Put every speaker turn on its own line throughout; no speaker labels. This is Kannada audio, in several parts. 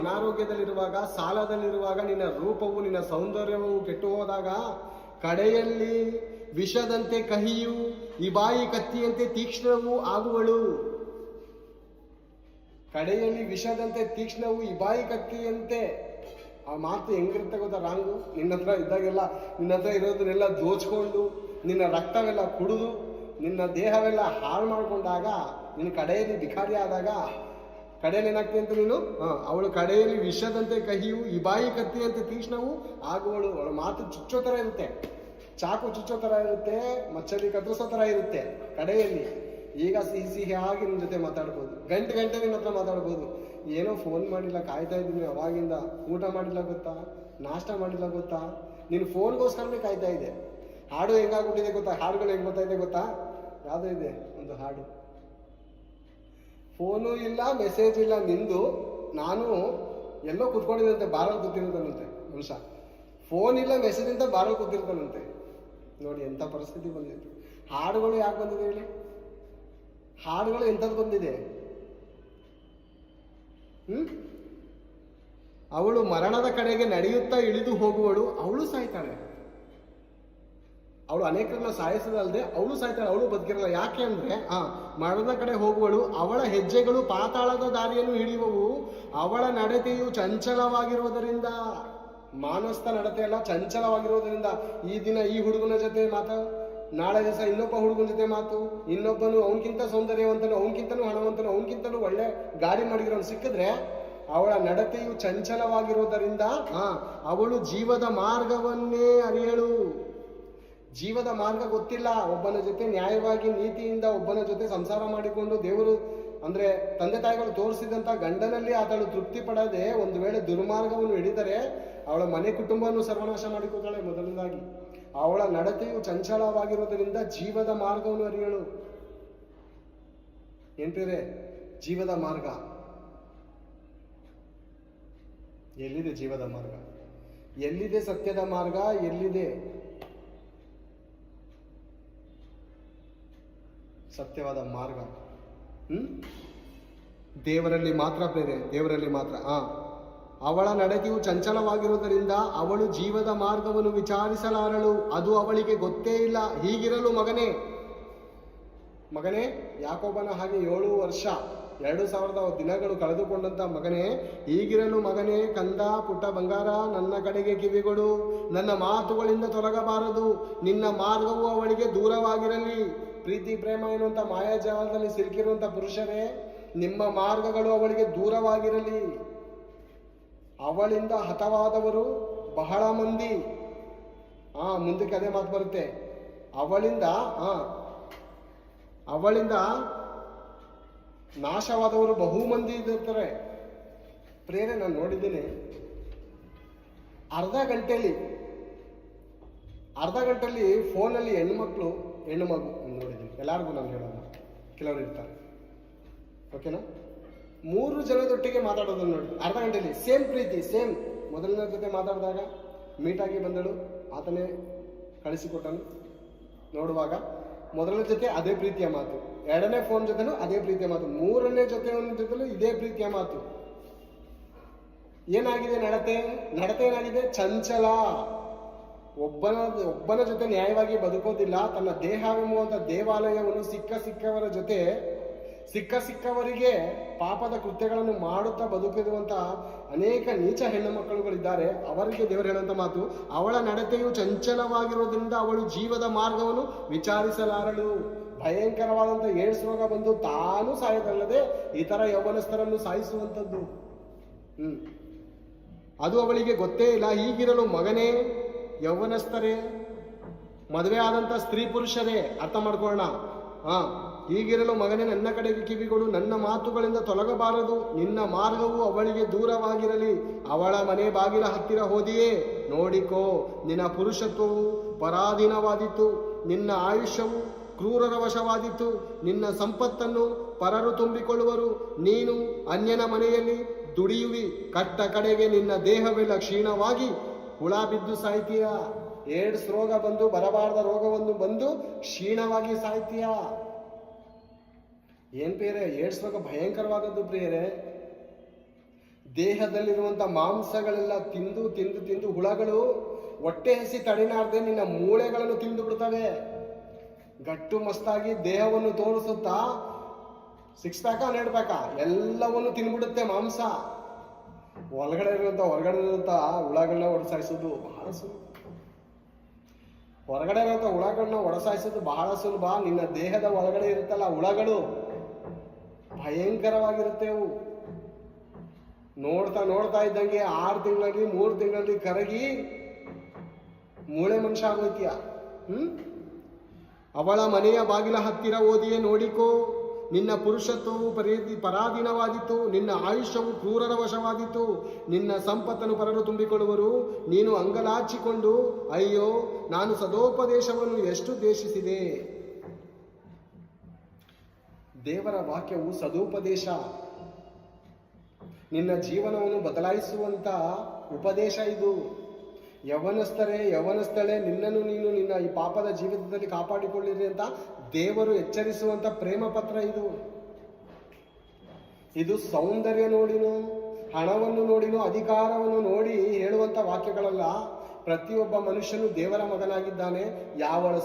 ಅನಾರೋಗ್ಯದಲ್ಲಿರುವಾಗ, ಸಾಲದಲ್ಲಿರುವಾಗ, ನಿನ್ನ ರೂಪವು ನಿನ್ನ ಸೌಂದರ್ಯವು ಕೆಟ್ಟು ಹೋದಾಗ, ಕಡೆಯಲ್ಲಿ ವಿಷದಂತೆ ಕಹಿಯು, ಈ ಬಾಯಿ ಕತ್ತಿಯಂತೆ ತೀಕ್ಷ್ಣವೂ ಆಗುವಳು. ಕಡೆಯಲ್ಲಿ ವಿಷದಂತೆ ತೀಕ್ಷ್ಣವು, ಈ ಬಾಯಿ ಕತ್ತಿಯಂತೆ. ಆ ಮಾತು ಹೆಂಗಿರುತ್ತೆ ಗೊತ್ತಾ? ರಾಂಗು. ನಿನ್ನ ಹತ್ರ ಇದ್ದಾಗೆಲ್ಲ, ನಿನ್ನ ಹತ್ರ ಇರೋದನ್ನೆಲ್ಲ ದೋಚ್ಕೊಂಡು, ನಿನ್ನ ರಕ್ತವೆಲ್ಲ ಕುಡಿದು, ನಿನ್ನ ದೇಹವೆಲ್ಲ ಹಾಳು ಮಾಡಿಕೊಂಡಾಗ, ನಿನ್ನ ಕಡೆಯಲ್ಲಿ ಭಿಕಾರಿ ಆದಾಗ, ಕಡೆಯಲ್ಲಿ ಏನಾಗ್ತಿ ಅಂತ ನೀನು ಅವಳು ಕಡೆಯಲ್ಲಿ ವಿಷದಂತೆ ಕಹಿಯು, ಈ ಬಾಯಿ ಕತ್ತಿಯಂತೆ ತೀಕ್ಷ್ಣವು ಆಗುವಳು. ಅವಳ ಮಾತು ಚುಚ್ಚೋ ಥರ ಇರುತ್ತೆ, ಚಾಕು ಚುಚ್ಚೋ ಥರ ಇರುತ್ತೆ, ಮಚ್ಚಲಿ ಕತ್ತರಿಸೋ ಥರ ಇರುತ್ತೆ ಕಡೆಯಲ್ಲಿ. ಈಗ ಸಿಹಿಯಾಗಿ ನಿನ್ನ ಜೊತೆ ಮಾತಾಡ್ಬೋದು, ಗಂಟೆ ನಿನ್ನ ಹತ್ರ ಮಾತಾಡ್ಬೋದು. ಏನೋ ಫೋನ್ ಮಾಡಿಲ್ಲ, ಕಾಯ್ತಾ ಇದ್ದೀನಿ ಅವಾಗಿಂದ, ಊಟ ಮಾಡಿಲ್ಲ ಗೊತ್ತಾ, ನಾಷ್ಟ ಮಾಡಿಲ್ಲ ಗೊತ್ತಾ, ನೀನು ಫೋನ್ಗೋಸ್ಕರನೇ ಕಾಯ್ತಾ ಇದೆ. ಹಾಡು ಹೆಂಗಾಗ್ಬಿಟ್ಟಿದೆ ಗೊತ್ತಾ? ಹಾಡುಗಳು ಹೆಂಗೆ ಗೊತ್ತಾಯಿದೆ ಗೊತ್ತಾ? ಯಾವುದೋ ಇದೆ ಒಂದು ಹಾಡು, ಫೋನು ಇಲ್ಲ, ಮೆಸೇಜ್ ಇಲ್ಲ ನಿಂದು, ನಾನು ಎಲ್ಲೋ ಕೂತ್ಕೊಂಡಿದ್ದಂತೆ, ಬಾರಲ್ಲಿ ಕೂತಿರ್ತಾನಂತೆ ಮನುಷ್ಯ. ಫೋನ್ ಇಲ್ಲ, ಮೆಸೇಜ್ ಅಂತ ಬಾರಲ್ಲಿ ಕೂತಿರ್ತಾನಂತೆ. ನೋಡಿ ಎಂಥ ಪರಿಸ್ಥಿತಿ ಬಂದಿದೆ. ಹಾಡುಗಳು ಯಾಕೆ ಬಂದಿದೆ ಹೇಳಿ? ಹಾಡುಗಳು ಎಂಥದ್ದು ಬಂದಿದೆ? ಅವಳು ಮರಣದ ಕಡೆಗೆ ನಡೆಯುತ್ತಾ ಇಳಿದು ಹೋಗುವಳು, ಅವಳು ಸಾಯ್ತಾಳೆ. ಅವಳು ಅನೇಕರನ್ನ ಸಾಯಿಸೋದಲ್ಲದೆ ಅವಳು ಸಾಯ್ತಾಳೆ, ಅವಳು ಬದುಕಿರಲ್ಲ. ಯಾಕೆ ಅಂದ್ರೆ ಮರಣದ ಕಡೆ ಹೋಗುವಳು, ಅವಳ ಹೆಜ್ಜೆಗಳು ಪಾತಾಳದ ದಾರಿಯನ್ನು ಹಿಡಿಯುವವು, ಅವಳ ನಡತೆಯು ಚಂಚಲವಾಗಿರುವುದರಿಂದ. ಮಾನಸ್ಥ ನಡತೆ ಅಲ್ಲ, ಚಂಚಲವಾಗಿರುವುದರಿಂದ. ಈ ದಿನ ಈ ಹುಡುಗನ ಜೊತೆ ಮಾತು, ನಾಳೆ ದಿವಸ ಇನ್ನೊಬ್ಬ ಹುಡುಗನ ಜೊತೆ ಮಾತು, ಇನ್ನೊಬ್ಬನು ಅವನಕ್ಕಿಂತ ಸೌಂದರ್ಯವಂತನು, ಅವನಕ್ಕಿಂತನೂ ಹಣವಂತನು, ಅವನಕ್ಕಿಂತನೂ ಒಳ್ಳೆ ಗಾಡಿ ಮಾಡಿರೋನು ಸಿಕ್ಕಿದ್ರೆ, ಅವಳ ನಡತೆಯು ಚಂಚಲವಾಗಿರುವುದರಿಂದ ಅವಳು ಜೀವದ ಮಾರ್ಗವನ್ನೇ ಅರಿಯಳು. ಜೀವದ ಮಾರ್ಗ ಗೊತ್ತಿಲ್ಲ. ಒಬ್ಬನ ಜೊತೆ ನ್ಯಾಯವಾಗಿ ನೀತಿಯಿಂದ ಒಬ್ಬನ ಜೊತೆ ಸಂಸಾರ ಮಾಡಿಕೊಂಡು, ದೇವರು ಅಂದ್ರೆ ತಂದೆ ತಾಯಿಗಳು ತೋರಿಸಿದಂತ ಗಂಡನಲ್ಲಿ ಆತಳು ತೃಪ್ತಿ ಪಡದೆ ಒಂದು ವೇಳೆ ದುರ್ಮಾರ್ಗವನ್ನು ಹಿಡಿದರೆ ಅವಳ ಮನೆ ಕುಟುಂಬವನ್ನು ಸರ್ವನಾಶ ಮಾಡಿಕೊಳ್ತಾಳೆ. ಮೊದಲನೇದಾಗಿ ಅವಳ ನಡತೆಯು ಚಂಚಲವಾಗಿರುವುದರಿಂದ ಜೀವದ ಮಾರ್ಗವನ್ನು ಅರಿಯಳು. ಎಂತಿದೆ ಜೀವದ ಮಾರ್ಗ? ಎಲ್ಲಿದೆ ಜೀವದ ಮಾರ್ಗ? ಎಲ್ಲಿದೆ ಸತ್ಯದ ಮಾರ್ಗ? ಎಲ್ಲಿದೆ ಸತ್ಯವಾದ ಮಾರ್ಗ? ದೇವರಲ್ಲಿ ಮಾತ್ರ ಪ್ರೇರೆ, ದೇವರಲ್ಲಿ ಮಾತ್ರ. ಅವಳ ನಡತೆಯು ಚಂಚಲವಾಗಿರುವುದರಿಂದ ಅವಳು ಜೀವದ ಮಾರ್ಗವನ್ನು ವಿಚಾರಿಸಲಾರಳು, ಅದು ಅವಳಿಗೆ ಗೊತ್ತೇ ಇಲ್ಲ. ಹೀಗಿರಲು ಮಗನೇ ಯಾಕೋಬನ ಹಾಗೆ 7 ವರ್ಷ 2000 ದಿನಗಳು ಕಳೆದುಕೊಂಡಂತ ಮಗನೇ, ಹೀಗಿರಲು ಮಗನೇ, ಕಂದ ಪುಟ್ಟ ಬಂಗಾರ, ನನ್ನ ಕಡೆಗೆ ಕಿವಿಗಳು, ನನ್ನ ಮಾತುಗಳಿಂದ ತೊಲಗಬಾರದು. ನಿನ್ನ ಮಾರ್ಗವು ಅವಳಿಗೆ ದೂರವಾಗಿರಲಿ. ಪ್ರೀತಿ ಪ್ರೇಮ ಎನ್ನುವಂತ ಮಾಯಾಜಾಲದಲ್ಲಿ ಸಿಲುಕಿರುವಂತ ಪುರುಷರೇ, ನಿಮ್ಮ ಮಾರ್ಗಗಳು ಅವಳಿಗೆ ದೂರವಾಗಿರಲಿ. ಅವಳಿಂದ ಹತವಾದವರು ಬಹಳ ಮಂದಿ. ಮುಂದಕ್ಕೆ ಅದೇ ಮಾತು ಬರುತ್ತೆ. ಅವಳಿಂದ ನಾಶವಾದವರು ಬಹು ಮಂದಿ ಇರ್ತಾರೆ. ಪ್ರೇರೆ ನಾನು ನೋಡಿದ್ದೇನೆ, ಅರ್ಧ ಗಂಟೆಯಲ್ಲಿ ಫೋನಲ್ಲಿ ಹೆಣ್ಣು ಮಗು ನೋಡಿದ್ದೀನಿ. ಎಲ್ಲರಿಗೂ ನಾನು ಹೇಳೋದು, ಕೆಲವರು ಇರ್ತಾರೆ, ಓಕೆನಾ? 3 ಜನದೊಟ್ಟಿಗೆ ಮಾತಾಡೋದನ್ನು ನೋಡಿ, ಅರ್ಧ ಗಂಟೆಯಲ್ಲಿ ಸೇಮ್ ಪ್ರೀತಿ, ಸೇಮ್. ಮೊದಲನೇ ಜೊತೆ ಮಾತಾಡಿದಾಗ ಮೀಟಾಗಿ ಬಂದಳು, ಆತನೇ ಕಳಿಸಿಕೊಟ್ಟನು. ನೋಡುವಾಗ ಮೊದಲನೇ ಜೊತೆ ಅದೇ ಪ್ರೀತಿಯ ಮಾತು, ಎರಡನೇ ಫೋನ್ ಜೊತೆನೂ ಅದೇ ಪ್ರೀತಿಯ ಮಾತು, ಮೂರನೇ ಜೊತೆಲೂ ಇದೇ ಪ್ರೀತಿಯ ಮಾತು. ಏನಾಗಿದೆ ನಡತೆ ಏನಾಗಿದೆ? ಚಂಚಲ. ಒಬ್ಬನ ಜೊತೆ ನ್ಯಾಯವಾಗಿ ಬದುಕೋದಿಲ್ಲ. ತನ್ನ ದೇಹವೆಂಬುವಂತ ದೇವಾಲಯವನ್ನು ಸಿಕ್ಕವರಿಗೆ ಪಾಪದ ಕೃತ್ಯಗಳನ್ನು ಮಾಡುತ್ತಾ ಬದುಕಿರುವಂತ ಅನೇಕ ನೀಚ ಹೆಣ್ಣು ಮಕ್ಕಳುಗಳಿದ್ದಾರೆ. ಅವರಿಗೆ ದೇವರು ಹೇಳುವಂತ ಮಾತು, ಅವಳ ನಡತೆಯು ಚಂಚಲವಾಗಿರೋದ್ರಿಂದ ಅವಳು ಜೀವದ ಮಾರ್ಗವನ್ನು ವಿಚಾರಿಸಲಾರಳು. ಭಯಂಕರವಾದಂಥ ಏಡ್ಸ್ ರೋಗ ಬಂದು ತಾನು ಸಾಯೋದಲ್ಲದೆ ಇತರ ಯೌವನಸ್ಥರನ್ನು ಸಾಯಿಸುವಂಥದ್ದು. ಅದು ಅವಳಿಗೆ ಗೊತ್ತೇ ಇಲ್ಲ. ಹೀಗಿರಲು ಮಗನೇ, ಯೌವನಸ್ಥರೇ, ಮದುವೆ ಆದಂಥ ಸ್ತ್ರೀ ಪುರುಷರೇ ಅರ್ಥ ಮಾಡ್ಕೊಳ್ಳೋಣ. ಹೀಗಿರಲು ಮಗನೇ, ನನ್ನ ಕಡೆಗೆ ಕಿವಿಗಳು, ನನ್ನ ಮಾತುಗಳಿಂದ ತೊಲಗಬಾರದು. ನಿನ್ನ ಮಾರ್ಗವು ಅವಳಿಗೆ ದೂರವಾಗಿರಲಿ. ಅವಳ ಮನೆ ಬಾಗಿಲ ಹತ್ತಿರ ಹೋದಿಯೇ, ನೋಡಿಕೋ, ನಿನ್ನ ಪುರುಷತ್ವವು ಪರಾಧೀನವಾದಿತ್ತು, ನಿನ್ನ ಆಯುಷ್ಯವು ಕ್ರೂರರ ವಶವಾದಿತ್ತು. ನಿನ್ನ ಸಂಪತ್ತನ್ನು ಪರರು ತುಂಬಿಕೊಳ್ಳುವರು, ನೀನು ಅನ್ಯನ ಮನೆಯಲ್ಲಿ ದುಡಿಯುವಿ. ಕಟ್ಟ ಕಡೆಗೆ ನಿನ್ನ ದೇಹವೆಲ್ಲ ಕ್ಷೀಣವಾಗಿ ಹುಳ ಬಿದ್ದು ಸಾಯ್ತೀಯ. ಏಡ್ಸ್ ರೋಗ ಬಂದು, ಬರಬಾರದ ರೋಗವನ್ನು ಬಂದು ಕ್ಷೀಣವಾಗಿ ಸಾಯ್ತೀಯ. ಏನ್ ಪ್ರಿಯರೇ, ಏಡ್ಸ್ ರೋಗ ಭಯಂಕರವಾದದ್ದು ಪ್ರಿಯರೇ. ದೇಹದಲ್ಲಿರುವಂಥ ಮಾಂಸಗಳೆಲ್ಲ ತಿಂದು ತಿಂದು ತಿಂದು ಹುಳಗಳು ಹೊಟ್ಟೆ ಹಸಿ ತಡೆನಾರದೆ ನಿನ್ನ ಮೂಳೆಗಳನ್ನು ತಿಂದು ಬಿಡ್ತವೆ. ಗಟ್ಟು ಮಸ್ತಾಗಿ ದೇಹವನ್ನು ತೋರಿಸುತ್ತಾ 6 ಪ್ಯಾಕ 12 ಪ್ಯಾಕ ಎಲ್ಲವನ್ನು ತಿನ್ಬಿಡುತ್ತೆ ಮಾಂಸ. ಹೊರಗಡೆ ಇರುವಂಥ ಹುಳಗಳನ್ನ ಹೊಡೆಸಾಯಿಸೋದು ಬಹಳ ಸುಲಭ. ಹೊರಗಡೆ ಇರುವಂಥ ಹುಳಗಳನ್ನ ಹೊಡೆಸಾಯಿಸೋದು ಬಹಳ ಸುಲಭ. ನಿನ್ನ ದೇಹದ ಒಳಗಡೆ ಇರುತ್ತಲ್ಲ ಹುಳಗಳು ಭಯಂಕರವಾಗಿರುತ್ತೆ. ಅವು ನೋಡ್ತಾ ನೋಡ್ತಾ ಇದ್ದಂಗೆ 6 ತಿಂಗಳಲ್ಲಿ 3 ತಿಂಗಳಲ್ಲಿ ಕರಗಿ ಮೂಳೆ ಮನುಷ್ಯ ಆಗೋಯ್ತೀಯ. ಅವಳ ಮನೆಯ ಬಾಗಿಲ ಹತ್ತಿರ ಓದಿಯೇ ನೋಡಿಕೋ, ನಿನ್ನ ಪುರುಷತ್ವವು ಪರಾಧೀನವಾದಿತು, ನಿನ್ನ ಆಯುಷ್ಯವು ಕ್ರೂರರ ವಶವಾದಿತು, ನಿನ್ನ ಸಂಪತ್ತನ್ನು ಪರರು ತುಂಬಿಕೊಳ್ಳುವರು. ನೀನು ಅಂಗಲಾಚಿಕೊಂಡು, ಅಯ್ಯೋ ನಾನು ಸದೋಪದೇಶವನ್ನು ಎಷ್ಟು ದ್ವೇಷಿಸಿದೆ. ದೇವರ ವಾಕ್ಯವು ಸದುಪದೇಶ, ನಿನ್ನ ಜೀವನವನ್ನು ಬದಲಾಯಿಸುವಂತ ಉಪದೇಶ ಇದು. ಯವನಸ್ಥಳೇ ನಿನ್ನನ್ನು ನೀನು ನಿನ್ನ ಈ ಪಾಪದ ಜೀವಿತದಲ್ಲಿ ಕಾಪಾಡಿಕೊಳ್ಳಿರಿ ಅಂತ ದೇವರು ಎಚ್ಚರಿಸುವಂತ ಪ್ರೇಮ ಪತ್ರ ಇದು. ಇದು ಸೌಂದರ್ಯ ನೋಡಿನೋ, ಹಣವನ್ನು ನೋಡಿನೋ, ಅಧಿಕಾರವನ್ನು ನೋಡಿ ಹೇಳುವಂತ ವಾಕ್ಯಗಳಲ್ಲ. ಪ್ರತಿಯೊಬ್ಬ ಮನುಷ್ಯನು ದೇವರ ಮಗನಾಗಿದ್ದಾನೆ. ಯಾವನ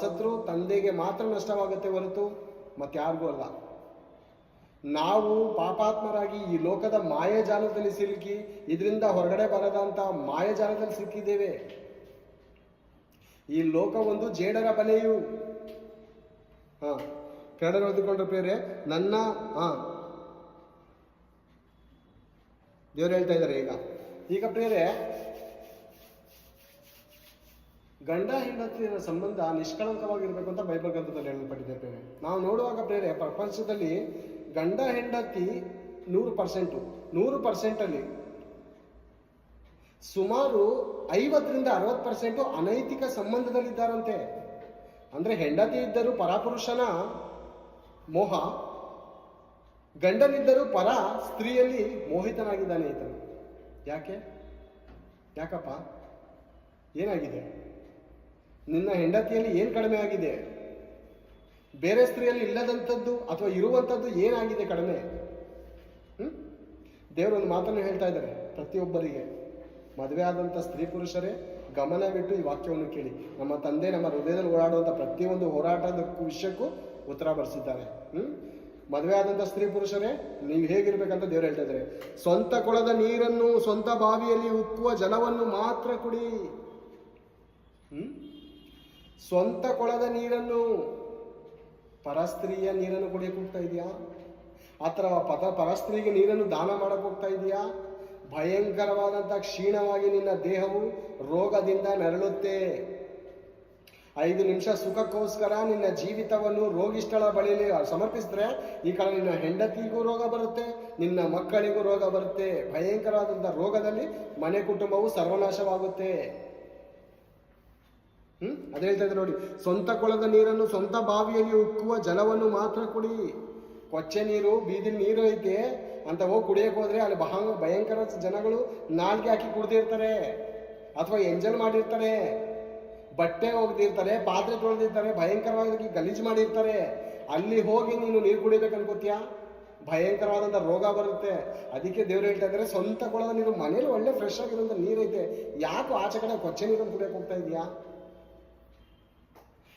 ಸತ್ರು ತಂದೆಗೆ ಮಾತ್ರ ನಷ್ಟವಾಗುತ್ತೆ ಹೊರತು ಮತ್ತಾರಿಗೂ ಅಲ್ಲ. ನಾವು ಪಾಪಾತ್ಮರಾಗಿ ಈ ಲೋಕದ ಮಾಯಜಾಲದಲ್ಲಿ ಸಿಲುಕಿ ಇದರಿಂದ ಹೊರಗಡೆ ಬರದಂತ ಮಾಯಜಾಲದಲ್ಲಿ ಸಿಕ್ಕಿದ್ದೇವೆ. ಈ ಲೋಕ ಒಂದು ಜೇಡರ ಬಲೆಯು. ಕೆಳಗಡೆ ಓದಿಕೊಂಡ್ರೆ ಪ್ರೇರೆ ನನ್ನ ದೇವರು ಹೇಳ್ತಾ ಇದ್ದಾರೆ. ಈಗ ಪ್ರೇರೆ ಗಂಡ ಹೆಂಡತಿಯರ ಸಂಬಂಧ ನಿಷ್ಕಳಂಕವಾಗಿರ್ಬೇಕು ಅಂತ ಬೈಬಲ್ ಗ್ರಂಥದಲ್ಲಿ ಹೇಳಲ್ಪಟ್ಟಿದೆ ಪ್ರೇರೆ. ನಾವು ನೋಡುವಾಗ ಪ್ರೇರೆ ಪ್ರಪಂಚದಲ್ಲಿ ಗಂಡ ಹೆಂಡತಿ 100% ಅಲ್ಲಿ ಸುಮಾರು 50-60% ಅನೈತಿಕ ಸಂಬಂಧದಲ್ಲಿದ್ದಾರಂತೆ. ಅಂದ್ರೆ ಹೆಂಡತಿ ಇದ್ದರೂ ಪರಪುರುಷನ ಮೋಹ, ಗಂಡನಿದ್ದರೂ ಪರ ಸ್ತ್ರೀಯಲ್ಲಿ ಮೋಹಿತನಾಗಿದ್ದಾನೆ ಈತನು. ಯಾಕಪ್ಪ ಏನಾಗಿದೆ? ನಿನ್ನ ಹೆಂಡತಿಯಲ್ಲಿ ಏನ್ ಕಡಿಮೆ ಆಗಿದೆ? ಬೇರೆ ಸ್ತ್ರೀಯಲ್ಲಿ ಇಲ್ಲದಂಥದ್ದು ಅಥವಾ ಇರುವಂಥದ್ದು ಏನಾಗಿದೆ ಕಡಿಮೆ? ದೇವರೊಂದು ಮಾತನ್ನು ಹೇಳ್ತಾ ಇದ್ದಾರೆ ಪ್ರತಿಯೊಬ್ಬರಿಗೆ. ಮದುವೆ ಆದಂಥ ಸ್ತ್ರೀ ಪುರುಷರೇ ಗಮನವಿಟ್ಟು ಈ ವಾಕ್ಯವನ್ನು ಕೇಳಿ. ನಮ್ಮ ತಂದೆ ನಮ್ಮ ಹೃದಯದಲ್ಲಿ ಓಡಾಡುವಂಥ ಪ್ರತಿಯೊಂದು ಹೋರಾಟದ ವಿಷಯಕ್ಕೂ ಉತ್ತರ ಬರೆಸಿದ್ದಾರೆ. ಮದುವೆ ಆದಂಥ ಸ್ತ್ರೀ ಪುರುಷರೇ ನೀವು ಹೇಗಿರ್ಬೇಕಂತ ದೇವರು ಹೇಳ್ತಾ ಇದ್ದಾರೆ. ಸ್ವಂತ ಕೊಳದ ನೀರನ್ನು, ಸ್ವಂತ ಬಾವಿಯಲ್ಲಿ ಉಕ್ಕುವ ಜಲವನ್ನು ಮಾತ್ರ ಕುಡಿ. ಸ್ವಂತ ಕೊಳದ ನೀರನ್ನು, ಪರಸ್ತ್ರೀಯ ನೀರನ್ನು ಕುಡಿಯಕ್ಕೆ ಹೋಗ್ತಾ ಇದೆಯಾ? ಅಥವಾ ಪರಸ್ತ್ರೀಗೆ ನೀರನ್ನು ದಾನ ಮಾಡಕ್ಕೆ ಹೋಗ್ತಾ ಇದೆಯಾ? ಭಯಂಕರವಾದಂಥ ಕ್ಷೀಣವಾಗಿ ನಿನ್ನ ದೇಹವು ರೋಗದಿಂದ ನರಳುತ್ತೆ. 5 ನಿಮಿಷ ಸುಖಕ್ಕೋಸ್ಕರ ನಿನ್ನ ಜೀವಿತವನ್ನು ರೋಗಿಷ್ಠಳ ಬಳಿಯಲ್ಲಿ ಸಮರ್ಪಿಸಿದ್ರೆ ಈ ಕಡೆ ನಿನ್ನ ಹೆಂಡತಿಗೂ ರೋಗ ಬರುತ್ತೆ, ನಿನ್ನ ಮಕ್ಕಳಿಗೂ ರೋಗ ಬರುತ್ತೆ. ಭಯಂಕರವಾದಂಥ ರೋಗದಲ್ಲಿ ಮನೆ ಕುಟುಂಬವು ಸರ್ವನಾಶವಾಗುತ್ತೆ. ಅದೇ ಹೇಳ್ತಾ ಇದ್ದಾರೆ ನೋಡಿ, ಸ್ವಂತ ಕೊಳದ ನೀರನ್ನು, ಸ್ವಂತ ಬಾವಿಯಲ್ಲಿ ಉಕ್ಕುವ ಜಲವನ್ನು ಮಾತ್ರ ಕುಡಿ. ಕೊಚ್ಚೆ ನೀರು, ಬೀದಿ ನೀರು ಐತೆ ಅಂತ ಹೋಗಿ ಕುಡಿಯಕ್ಕೆ ಹೋದ್ರೆ ಅಲ್ಲಿ ಭಯಂಕರ ಜನಗಳು ನಾಲ್ಗೆ ಹಾಕಿ ಕುಡ್ದಿರ್ತಾರೆ, ಅಥವಾ ಎಂಜಲ್ ಮಾಡಿರ್ತಾರೆ, ಬಟ್ಟೆ ಒಗ್ದಿರ್ತಾರೆ, ಪಾತ್ರೆ ತೊಳೆದಿರ್ತಾರೆ, ಭಯಂಕರವಾಗಿ ಗಲೀಜು ಮಾಡಿರ್ತಾರೆ. ಅಲ್ಲಿ ಹೋಗಿ ನೀನು ನೀರು ಕುಡಿಬೇಕು ಅನ್ಕೋತೀಯ? ಭಯಂಕರವಾದಂಥ ರೋಗ ಬರುತ್ತೆ. ಅದಕ್ಕೆ ದೇವ್ರು ಹೇಳ್ತಾ ಇದ್ದಾರೆ, ಸ್ವಂತ ಕೊಳದ ನೀರು, ಮನೇಲಿ ಒಳ್ಳೆ ಫ್ರೆಶ್ ಆಗಿರುವಂಥ ನೀರೈತೆ, ಯಾಕೋ ಆಚೆ ಕಡೆ ಕೊಚ್ಚೆ ನೀರನ್ನು ಕುಡಿಯಕ್ಕೆ ಹೋಗ್ತಾ ಇದೆಯಾ?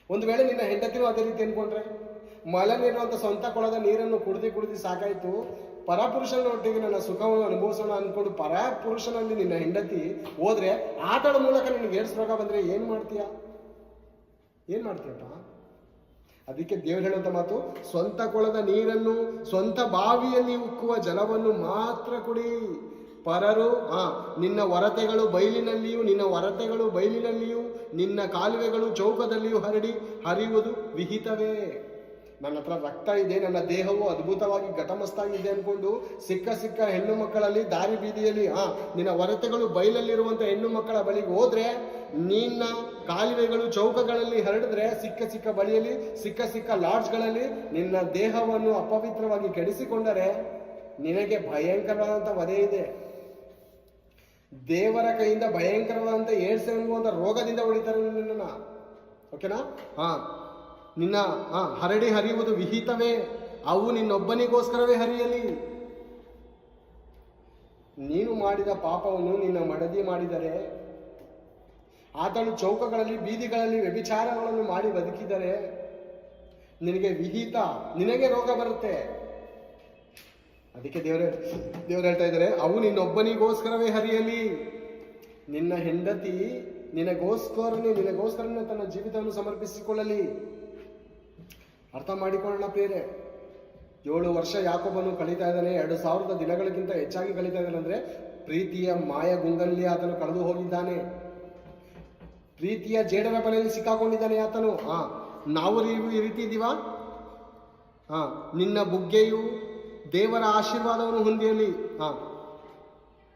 ಒಂದು ವೇಳೆ ನಿನ್ನ ಹೆಂಡತಿನೂ ಅದೇ ರೀತಿ ಅನ್ಕೊಂಡ್ರೆ, ಮಲನಿರುವಂಥ ಸ್ವಂತ ಕೊಳದ ನೀರನ್ನು ಕುಡಿದು ಸಾಕಾಯ್ತು, ಪರಪುರುಷನ ಒಟ್ಟಿಗೆ ನನ್ನ ಸುಖವನ್ನು ಅನುಭವಿಸೋಣ ಅನ್ಕೊಂಡು ಪರಪುರುಷನಲ್ಲಿ ನಿನ್ನ ಹೆಂಡತಿ ಹೋದ್ರೆ ಆಟದ ಮೂಲಕ ನಿನಗೆ ಏಡ್ಸ್ ರೋಗ ಬಂದ್ರೆ ಏನ್ ಮಾಡ್ತೀಯಪ್ಪ? ಅದಕ್ಕೆ ದೇವ್ರು ಹೇಳುವಂತ ಮಾತು, ಸ್ವಂತ ಕೊಳದ ನೀರನ್ನು, ಸ್ವಂತ ಬಾವಿಯಲ್ಲಿ ಉಕ್ಕುವ ಜಲವನ್ನು ಮಾತ್ರ ಕುಡಿ. ಪರರು ನಿನ್ನ ಹೊರತೆಗಳು ಬಯಲಿನಲ್ಲಿಯೂ ನಿನ್ನ ಕಾಲುವೆಗಳು ಚೌಕದಲ್ಲಿಯೂ ಹರಿಯುವುದು ವಿಹಿತವೇ. ನನ್ನ ಹತ್ರ ರಕ್ತ ಇದೆ, ನನ್ನ ದೇಹವು ಅದ್ಭುತವಾಗಿ ಘಟಮಸ್ತಾಗಿದೆ ಅನ್ಕೊಂಡು ಸಿಕ್ಕ ಹೆಣ್ಣು ಮಕ್ಕಳಲ್ಲಿ ದಾರಿ ಬೀದಿಯಲ್ಲಿ ನಿನ್ನ ಹೊರತೆಗಳು ಬಯಲಲ್ಲಿರುವಂತ ಹೆಣ್ಣು ಮಕ್ಕಳ ಬಳಿಗೆ ಹೋದ್ರೆ, ನಿನ್ನ ಕಾಲುವೆಗಳು ಚೌಕಗಳಲ್ಲಿ ಹರಡಿದ್ರೆ, ಸಿಕ್ಕ ಬಳಿಯಲ್ಲಿ ಸಿಕ್ಕ ಲಾಡ್ಜ್ಗಳಲ್ಲಿ ನಿನ್ನ ದೇಹವನ್ನು ಅಪವಿತ್ರವಾಗಿ ಕೆಡಿಸಿಕೊಂಡರೆ ನಿನಗೆ ಭಯಂಕರವಾದಂಥ ವಧೆ ಇದೆ. ದೇವರ ಕೈಯಿಂದ ಭಯಂಕರವಾದಂಥ ಏಡ್ಸ್ ಎಂಬುವಂಥ ರೋಗದಿಂದ ಹೊಡಿತಾರೆ ನಿನ್ನ. ಓಕೆನಾ? ನಿನ್ನ ಹರಿಯುವುದು ವಿಹಿತವೇ, ಅವು ನಿನ್ನೊಬ್ಬನಿಗೋಸ್ಕರವೇ ಹರಿಯಲಿ. ನೀನು ಮಾಡಿದ ಪಾಪವನ್ನು ನಿನ್ನ ಮಡದಿ ಮಾಡಿದರೆ, ಆತಳು ಚೌಕಗಳಲ್ಲಿ ಬೀದಿಗಳಲ್ಲಿ ವ್ಯಭಿಚಾರಗಳನ್ನು ಮಾಡಿ ಬದುಕಿದರೆ ನಿನಗೆ ವಿಹಿತ, ನಿನಗೆ ರೋಗ ಬರುತ್ತೆ. ಅದಕ್ಕೆ ದೇವರು ಹೇಳ್ತಾ ಇದ್ದಾರೆ, ಅವು ನಿನ್ನೊಬ್ಬನಿಗೋಸ್ಕರವೇ ಹರಿಯಲಿ. ನಿನ್ನ ಹೆಂಡತಿ ನಿನಗೋಸ್ಕರನೇ ತನ್ನ ಜೀವಿತವನ್ನು ಸಮರ್ಪಿಸಿಕೊಳ್ಳಲಿ. ಅರ್ಥ ಮಾಡಿಕೊಳ್ಳೋಣ ಪ್ರಿಯರೇ. 7 ವರ್ಷ ಯಾಕೋಬನು ಕಳೀತಾ ಇದ್ದಾನೆ, 2000 ದಿನಗಳಿಗಿಂತ ಹೆಚ್ಚಾಗಿ ಕಳೀತಾ ಇದ್ದಾನೆ. ಅಂದ್ರೆ ಪ್ರೀತಿಯ ಮಾಯಗುಂಗಲ್ಲಿ ಆತನು ಕಳೆದು ಹೋಗಿದ್ದಾನೆ, ಪ್ರೀತಿಯ ಜೇಡರ ಬಲೆಯಲ್ಲಿ ಸಿಕ್ಕಾಕೊಂಡಿದ್ದಾನೆ ಆತನು. ನಾವು ಈ ರೀತಿ ಇದ್ದೀವಾ? ನಿನ್ನ ಬುಗ್ಗೆಯು ದೇವರ ಆಶೀರ್ವಾದವನ್ನು ಹೊಂದಿರಲಿ.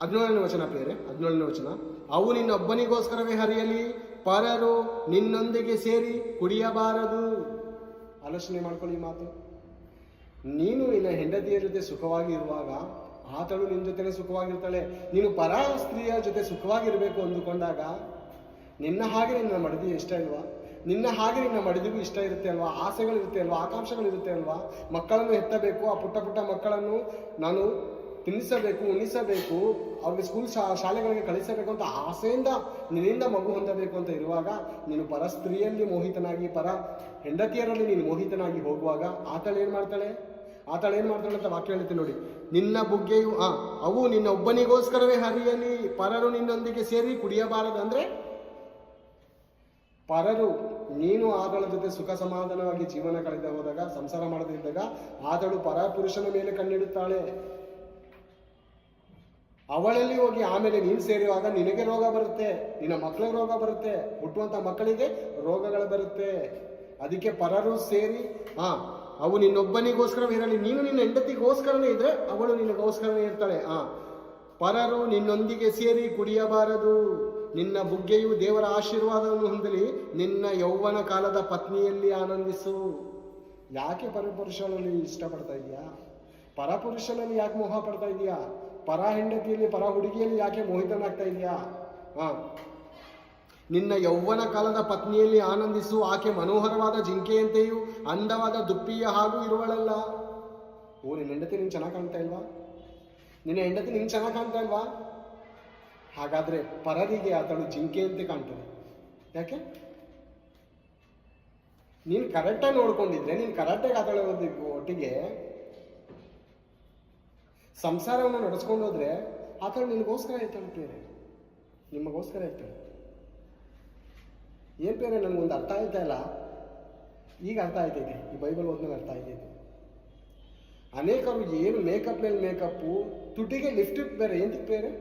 17ನೇ ವಚನ ಪ್ರಿಯರೇ, 17ನೇ ವಚನ. ಅವು ನಿನ್ನೊಬ್ಬನಿಗೋಸ್ಕರವೇ ಹರಿಯಲಿ, ಪರರು ನಿನ್ನೊಂದಿಗೆ ಸೇರಿ ಕುಡಿಯಬಾರದು. ಆಲೋಚನೆ ಮಾಡ್ಕೊಳ್ಳಿ ಈ ಮಾತು. ನೀನು ನಿನ್ನ ಹೆಂಡತಿಯ ಜೊತೆ ಸುಖವಾಗಿ ಇರುವಾಗ ಆತಳು ನಿನ್ನ ಜೊತೆ ಸುಖವಾಗಿರ್ತಾಳೆ. ನೀನು ಪರ ಸ್ತ್ರೀಯ ಜೊತೆ ಸುಖವಾಗಿರ್ಬೇಕು ಅಂದುಕೊಂಡಾಗ ನಿನ್ನ ಹಾಗೆ ನಿನ್ನ ಮಡದಿ ಇಷ್ಟ ಇಲ್ವಾ? ನಿನ್ನ ಹಾಗೆ ನಿನ್ನ ಮಡದಿಗೂ ಇಷ್ಟ ಇರುತ್ತೆ ಅಲ್ವಾ? ಆಸೆಗಳಿರುತ್ತೆ ಅಲ್ವಾ? ಆಕಾಂಕ್ಷೆಗಳಿರುತ್ತೆ ಅಲ್ವಾ? ಮಕ್ಕಳನ್ನು ಎತ್ತಬೇಕು, ಆ ಪುಟ್ಟ ಪುಟ್ಟ ಮಕ್ಕಳನ್ನು ನಾನು ತಿನ್ನಿಸಬೇಕು, ಉಣಿಸಬೇಕು, ಅವ್ರಿಗೆ ಸ್ಕೂಲ್ ಶಾಲೆಗಳಿಗೆ ಕಳಿಸಬೇಕು ಅಂತ ಆಸೆಯಿಂದ ನಿನ್ನಿಂದ ಮಗು ಹೊಂದಬೇಕು ಅಂತ ಇರುವಾಗ ನೀನು ಪರ ಸ್ತ್ರೀಯಲ್ಲಿ ಮೋಹಿತನಾಗಿ, ಪರ ಹೆಂಡತಿಯರಲ್ಲಿ ನೀನು ಮೋಹಿತನಾಗಿ ಹೋಗುವಾಗ ಆತಳು ಏನ್ ಮಾಡ್ತಾಳೆ ಅಂತ ವಾಕ್ಯ ಹೇಳ್ತೀನಿ ನೋಡಿ. ನಿನ್ನ ಬುಗ್ಗೆಯು ಅವು ನಿನ್ನ ಒಬ್ಬನಿಗೋಸ್ಕರವೇ ಹರಿಯಲಿ, ಪರರು ನಿನ್ನೊಂದಿಗೆ ಸೇರಿ ಕುಡಿಯಬಾರದು. ಅಂದ್ರೆ ಪರರು, ನೀನು ಆತಳ ಜೊತೆ ಸುಖ ಸಮಾಧಾನವಾಗಿ ಜೀವನ ಕಳೆದ ಹೋದಾಗ, ಸಂಸಾರ ಮಾಡದಿದ್ದಾಗ ಆತಳು ಪರ ಪುರುಷನ ಮೇಲೆ ಕಣ್ಣಿಡುತ್ತಾಳೆ. ಅವಳಲ್ಲಿ ಹೋಗಿ ಆಮೇಲೆ ನೀನು ಸೇರುವಾಗ ನಿನಗೆ ರೋಗ ಬರುತ್ತೆ, ನಿನ್ನ ಮಕ್ಕಳಿಗೆ ರೋಗ ಬರುತ್ತೆ, ಹುಟ್ಟುವಂತ ಮಕ್ಕಳಿಗೆ ರೋಗಗಳು ಬರುತ್ತೆ. ಅದಕ್ಕೆ ಪರರು ಸೇರಿ ಅವು ನಿನ್ನೊಬ್ಬನಿಗೋಸ್ಕರವೇ ಇರಲಿ. ನೀನು ನಿನ್ನ ಹೆಂಡತಿಗೋಸ್ಕರನೇ ಇದ್ರೆ ಅವಳು ನಿನಗೋಸ್ಕರನೇ ಇರ್ತಾಳೆ. ಪರರು ನಿನ್ನೊಂದಿಗೆ ಸೇರಿ ಕುಡಿಯಬಾರದು. ನಿನ್ನ ಬುಗ್ಗೆಯು ದೇವರ ಆಶೀರ್ವಾದವನ್ನು ಹೊಂದಲಿ. ನಿನ್ನ ಯೌವನ ಕಾಲದ ಪತ್ನಿಯಲ್ಲಿ ಆನಂದಿಸು. ಯಾಕೆ ಪರಪುರುಷನಲ್ಲಿ ಇಷ್ಟಪಡ್ತಾ ಇದೀಯಾ? ಪರಪುರುಷನಲ್ಲಿ ಯಾಕೆ ಮೋಹ ಪಡ್ತಾ ಇದೀಯಾ? ಪರ ಹೆಂಡತಿಯಲ್ಲಿ, ಪರ ಹುಡುಗಿಯಲ್ಲಿ ಯಾಕೆ ಮೋಹಿತನಾಗ್ತಾ ಇದೀಯಾ? ನಿನ್ನ ಯೌವನ ಕಾಲದ ಪತ್ನಿಯಲ್ಲಿ ಆನಂದಿಸು. ಆಕೆ ಮನೋಹರವಾದ ಜಿಂಕೆಯಂತೆಯೂ ಅಂದವಾದ ದುಪ್ಪಿಯ ಹಾಗೂ ಇರುವಳಲ್ಲ. ನಿನ್ನ ಹೆಂಡತಿ ನಿಂಗೆ ಚೆನ್ನಾಗಿ ಕಾಣ್ತಾ ಇಲ್ವಾ? ನಿನ್ನ ಹೆಂಡತಿ ನಿಂಗೆ ಚೆನ್ನಾಗಿ ಕಾಣ್ತಾ ಇಲ್ವಾ? ಹಾಗಾದ್ರೆ ಪರರಿಗೆ ಆತಳು ಜಿಂಕೆಯಂತೆ ಕಾಣ್ತಾಳೆ. ಯಾಕೆ? ನೀನು ಕರೆಕ್ಟಾಗಿ ನೋಡ್ಕೊಂಡಿದ್ರೆ, ನೀನು ಕರೆಕ್ಟಾಗಿ ಆತಳ ಒಟ್ಟಿಗೆ ಸಂಸಾರವನ್ನು ನಡೆಸ್ಕೊಂಡು ಹೋದ್ರೆ ಆತಳು ನಿನಗೋಸ್ಕರ ಇರ್ತಾಳೆ ಬೇರೆ, ನಿಮಗೋಸ್ಕರ ಇರ್ತಾಳೆ. ಏನ್ ಬೇರೆ ನನಗೊಂದು ಅರ್ಥ ಆಯ್ತಾ ಇಲ್ಲ, ಈಗ ಅರ್ಥ ಆಯ್ತೈತೆ. ಈ ಬೈಬಲ್ ಓದ್ಮೇಲೆ ಅರ್ಥ ಆಯ್ತೈತೆ. ಅನೇಕರು ಏನು ಮೇಕಪ್ ಮೇಲೆ ಮೇಕಪ್ಪು, ತುಟಿಗೆ ಲಿಫ್ಟಿಕ್ ಬೇರೆ, ಎಂತಕ್ಕೆ ಬೇರೆ?